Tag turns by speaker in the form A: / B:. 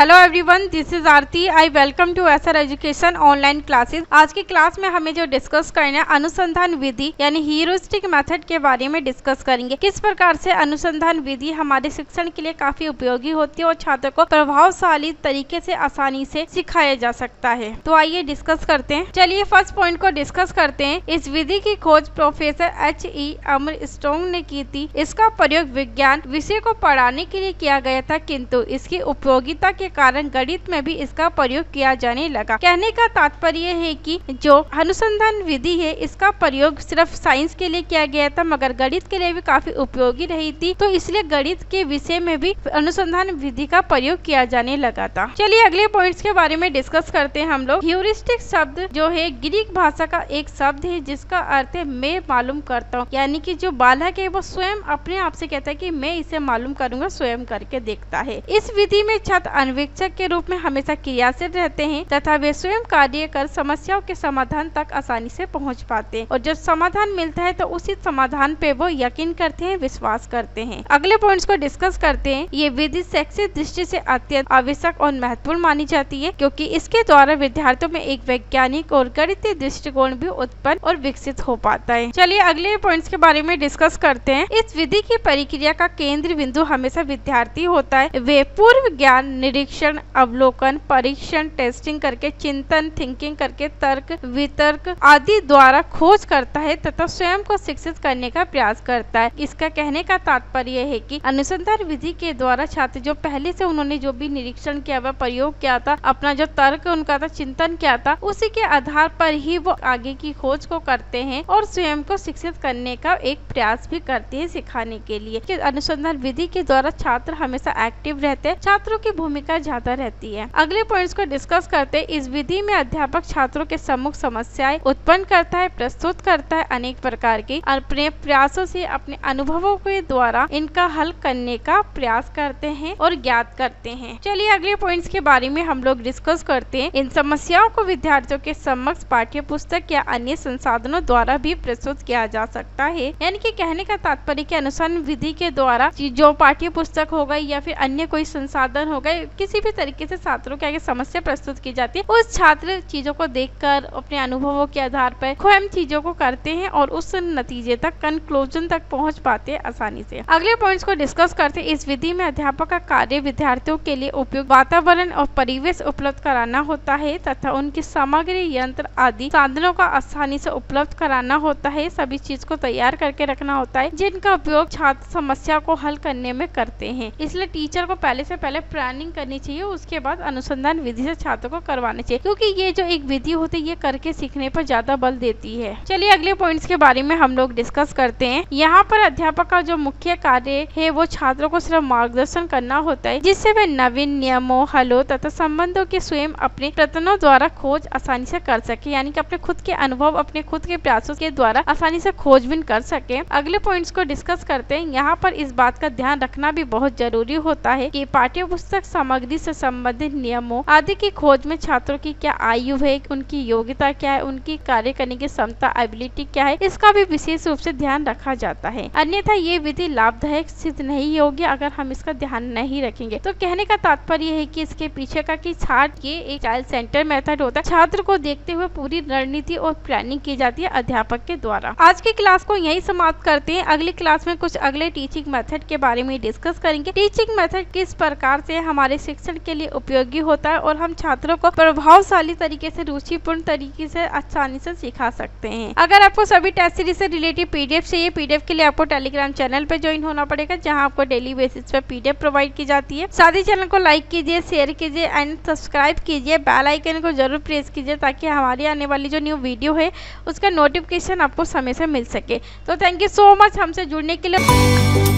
A: Hello everyone, this is Aarti. I welcome to SR education online classes. आज की class में हमें जो डिस्कस करना है अनुसंधान विधि यानी ह्यूरिस्टिक मेथड के बारे में डिस्कस करेंगे। किस प्रकार से अनुसंधान विधि हमारे शिक्षण के लिए काफी उपयोगी होती है और छात्र को प्रभावशाली तरीके से आसानी से सिखाया जा सकता है। तो आइए डिस्कस करते हैं। चलिए फर्स्ट पॉइंट को डिस्कस करते हैं। इस विधि की खोज प्रोफेसर H.E. आर्मस्ट्रांग ने की थी। इसका प्रयोग विज्ञान विषय को पढ़ाने के लिए किया गया था, किंतु इसकी उपयोगिता के कारण गणित में भी इसका प्रयोग किया जाने लगा। कहने का तात्पर्य है कि जो अनुसंधान विधि है इसका प्रयोग सिर्फ साइंस के लिए किया गया था, मगर गणित के लिए भी काफी उपयोगी रही थी, तो इसलिए गणित के विषय में भी अनुसंधान विधि का प्रयोग किया जाने लगा था। चलिए अगले पॉइंट्स के बारे में डिस्कस करते हैं हम लोग। ह्यूरिस्टिक शब्द जो है ग्रीक भाषा का एक शब्द है जिसका अर्थ है मैं मालूम करता हूँ, यानी कि जो बालक है वो स्वयं अपने आप से कहता है कि मैं इसे मालूम करूंगा, स्वयं करके देखता है। इस विधि में छात्र अन्वेषक के रूप में हमेशा क्रियाशील रहते हैं तथा वे स्वयं कार्य कर समस्याओं के समाधान तक आसानी से पहुंच पाते हैं और जब समाधान मिलता है तो उसी समाधान पे वो यकीन करते हैं, विश्वास करते हैं। अगले पॉइंट्स को डिस्कस करते हैं। ये विधि शैक्षिक दृष्टि से अत्यंत आवश्यक और महत्वपूर्ण मानी जाती है, क्योंकि इसके द्वारा विद्यार्थियों में एक वैज्ञानिक और गणितीय दृष्टिकोण भी उत्पन्न और विकसित हो पाता है। चलिए अगले पॉइंट्स के बारे में डिस्कस करते हैं। इस विधि की प्रक्रिया का केंद्र बिंदु हमेशा विद्यार्थी होता है। वे पूर्व ज्ञान, निरीक्षण, अवलोकन, परीक्षण, टेस्टिंग करके, चिंतन, थिंकिंग करके, तर्क, वितर्क आदि द्वारा खोज करता है तथा स्वयं को शिक्षित करने का प्रयास करता है। इसका कहने का तात्पर्य है कि अनुसंधान विधि के द्वारा छात्र जो पहले से उन्होंने जो भी निरीक्षण किया हुआ, प्रयोग किया था, अपना जो तर्क उनका था, चिंतन किया था, उसी के आधार पर ही वो आगे की खोज को करते हैं और स्वयं को शिक्षित करने का एक प्रयास भी करते हैं सिखाने के लिए। कि अनुसंधान विधि के द्वारा छात्र हमेशा एक्टिव रहते हैं, छात्रों की भूमिका ज्यादा रहती है। अगले पॉइंट्स को डिस्कस करते हैं। इस विधि में अध्यापक छात्रों के सम्मुख समस्याएं उत्पन्न करता है, प्रस्तुत करता है, अनेक प्रकार की अपने प्रयासों से, अपने अनुभवों के द्वारा इनका हल करने का प्रयास करते हैं और ज्ञात करते हैं। चलिए अगले पॉइंट्स के बारे में हम लोग डिस्कस करते हैं। इन समस्याओं को विद्यार्थियों के समक्ष पाठ्य पुस्तक या अन्य संसाधनों द्वारा भी प्रस्तुत किया जा सकता है। यानी कि कहने का तात्पर्य कि अनुसंधान विधि के द्वारा जो पाठ्य पुस्तक हो गई या फिर अन्य कोई संसाधन हो गए, किसी भी तरीके से छात्रों के आगे समस्या प्रस्तुत की जाती है, उस छात्र चीजों को देखकर अपने अनुभवों के आधार पर स्वयं चीजों को करते हैं और उस नतीजे तक, कंक्लूजन तक पहुंच पाते हैं आसानी से। अगले पॉइंट्स को डिस्कस करते हैं। इस विधि में अध्यापक का कार्य विद्यार्थियों के लिए उपयुक्त वातावरण और परिवेश उपलब्ध कराना होता है तथा उनकी सामग्री, यंत्र आदि साधनों का आसानी से उपलब्ध कराना होता है। सभी चीज को तैयार करके रखना होता है जिनका उपयोग छात्र समस्या को हल करने में करते हैं। इसलिए टीचर को पहले से पहले प्लानिंग करनी चाहिए, उसके बाद अनुसंधान विधि से छात्रों को करवाने चाहिए, क्योंकि ये जो एक विधि होती है ये करके सीखने पर ज्यादा बल देती है। चलिए अगले पॉइंट्स के बारे में हम लोग डिस्कस करते हैं। यहाँ पर अध्यापक का जो मुख्य कार्य है वो छात्रों को सिर्फ मार्गदर्शन करना होता है, जिससे वे नवीन नियमों, हलों तथा संबंधों के स्वयं अपने प्रयत्नों द्वारा खोज आसानी से कर सके, यानी कि अपने खुद के अनुभव, अपने खुद के प्रयासों के द्वारा आसानी से खोजबीन कर सके। अगले पॉइंट्स को डिस्कस करते हैं। यहाँ पर इस बात का ध्यान रखना भी बहुत जरूरी होता है कि पाठ्य पुस्तक सामग्री से संबंधित नियमों आदि की खोज में छात्रों की क्या आयु है, उनकी योग्यता क्या है, उनकी कार्य करने की क्षमता, एबिलिटी क्या है, इसका भी विशेष रूप से ध्यान रखा जाता है। अन्यथा ये विधि लाभदायक सिद्ध नहीं होगी अगर हम इसका ध्यान नहीं रखेंगे। तो कहने का तात्पर्य है कि इसके पीछे का कि छात्र ये एक चाइल्ड सेंटर मेथड होता है। छात्र को देखते हुए पूरी रणनीति और प्लानिंग की जाती है अध्यापक के द्वारा। आज की क्लास को यही समाप्त करते हैं। अगली क्लास में कुछ अगले टीचिंग मेथड के बारे में डिस्कस करेंगे। टीचिंग मेथड किस प्रकार से हमारे शिक्षण के लिए उपयोगी होता है और हम छात्रों को प्रभावशाली तरीके से, रुचिपूर्ण तरीके से आसानी से सिखा सकते हैं। अगर आपको सभी टेस्ट सीरीज से रिलेटेड पीडीएफ चाहिए, पीडीएफ के लिए आपको टेलीग्राम चैनल पे ज्वाइन होना पड़ेगा, जहां आपको डेली बेसिस पे पीडीएफ प्रोवाइड की जाती है। साथ ही चैनल को लाइक कीजिए, शेयर कीजिए एंड सब्सक्राइब कीजिए। बेल आइकन को जरूर प्रेस कीजिए ताकि हमारी आने वाली जो न्यू वीडियो है उसका नोटिफिकेशन आपको समय से मिल सके। तो थैंक यू सो मच हमसे जुड़ने के लिए।